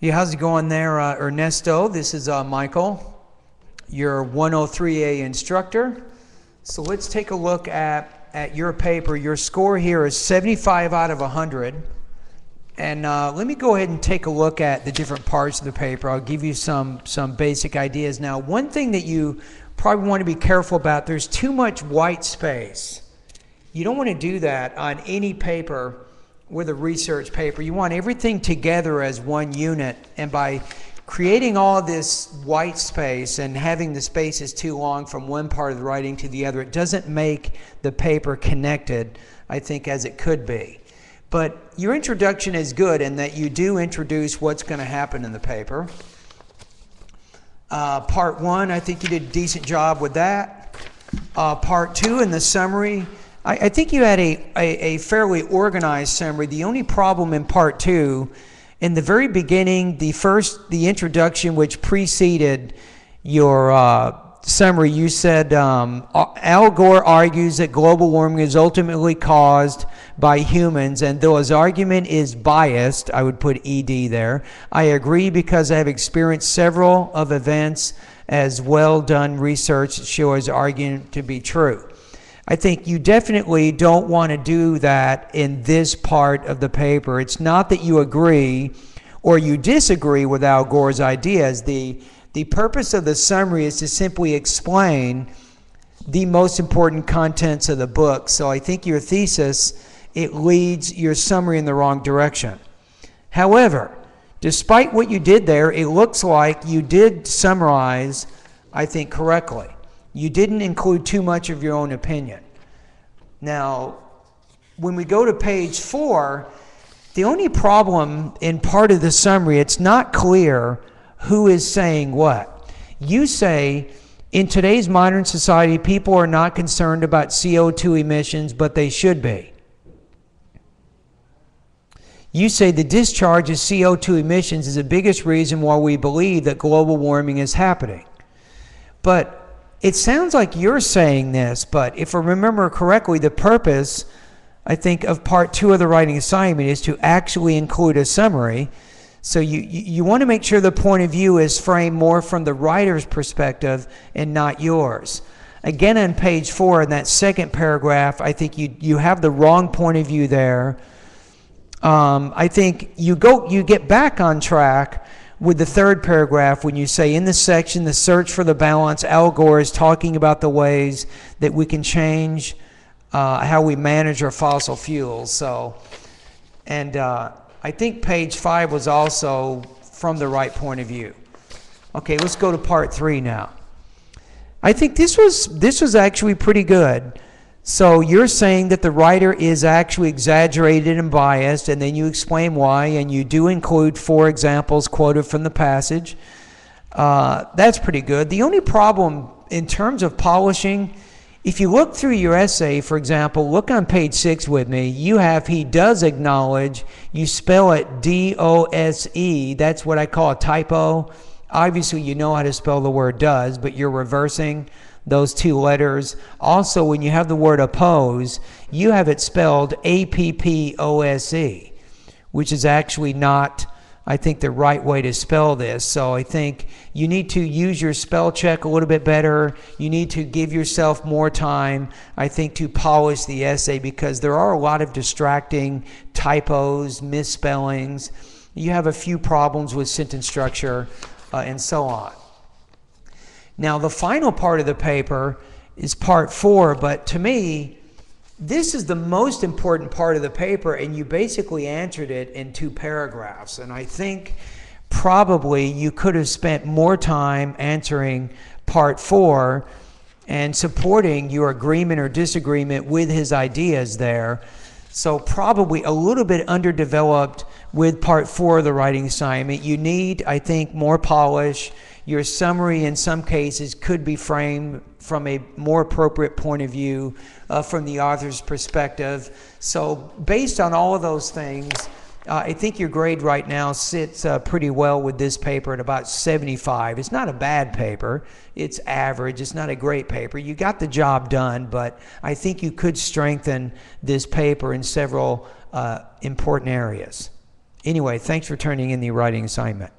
Yeah, how's it going there, Ernesto? This is Michael, your 103A instructor. So let's take a look at your paper. Your score here is 75 out of 100. And let me go ahead and take a look at the different parts of the paper. I'll give you some basic ideas. Now, one thing that you probably want to be careful about, there's too much white space. You don't want to do that on any paper with a research paper. You want everything together as one unit, and by creating all this white space and having the spaces too long from one part of the writing to the other, it doesn't make the paper connected, I think, as it could be. But your introduction is good in that you do introduce what's going to happen in the paper. Part one, I think you did a decent job with that. Part two, in the summary, I think you had a fairly organized summary. The only problem in part two, in the very beginning, the introduction which preceded your summary, you said Al Gore argues that global warming is ultimately caused by humans, and though his argument is biased, I would put ED there, I agree because I have experienced several of events as well done research that show his argument to be true. I think you definitely don't want to do that in this part of the paper. It's not that you agree or you disagree with Al Gore's ideas. The purpose of the summary is to simply explain the most important contents of the book. So I think your thesis, it leads your summary in the wrong direction. However, despite what you did there, it looks like you did summarize, I think, correctly. You didn't include too much of your own opinion. Now, when we go to page 4, the only problem in part of the summary, it's not clear who is saying what. You say, in today's modern society, people are not concerned about CO2 emissions, but they should be. You say the discharge of CO2 emissions is the biggest reason why we believe that global warming is happening. But it sounds like you're saying this, but if I remember correctly, the purpose, I think, of part 2 of the writing assignment is to actually include a summary. So you want to make sure the point of view is framed more from the writer's perspective and not yours. Again, on page 4, in that second paragraph, I think you have the wrong point of view there. I think you get back on track with the third paragraph when you say, in this section, the search for the balance, Al Gore is talking about the ways that we can change how we manage our fossil fuels. So, and I think page 5 was also from the right point of view. Okay, let's go to part 3 now. I think this was actually pretty good. So you're saying that the writer is actually exaggerated and biased, and then you explain why, and you do include 4 examples quoted from the passage. That's pretty good. The only problem in terms of polishing, if you look through your essay, for example, look on page 6 with me, you have he does acknowledge, you spell it D-O-S-E, that's what I call a typo. Obviously you know how to spell the word does, but you're reversing those 2 letters. Also, when you have the word oppose, you have it spelled A-P-P-O-S-E, which is actually not, I think, the right way to spell this. So I think you need to use your spell check a little bit better. You need to give yourself more time, I think, to polish the essay, because there are a lot of distracting typos, misspellings. You have a few problems with sentence structure and so on. Now, the final part of the paper is part 4, but to me, this is the most important part of the paper, and you basically answered it in 2 paragraphs. And I think probably you could have spent more time answering part 4 and supporting your agreement or disagreement with his ideas there. So probably a little bit underdeveloped with part 4 of the writing assignment. You need, I think, more polish. Your summary in some cases could be framed from a more appropriate point of view from the author's perspective. So based on all of those things, I think your grade right now sits pretty well with this paper at about 75. It's not a bad paper. It's average. It's not a great paper. You got the job done, but I think you could strengthen this paper in several important areas. Anyway, thanks for turning in the writing assignment.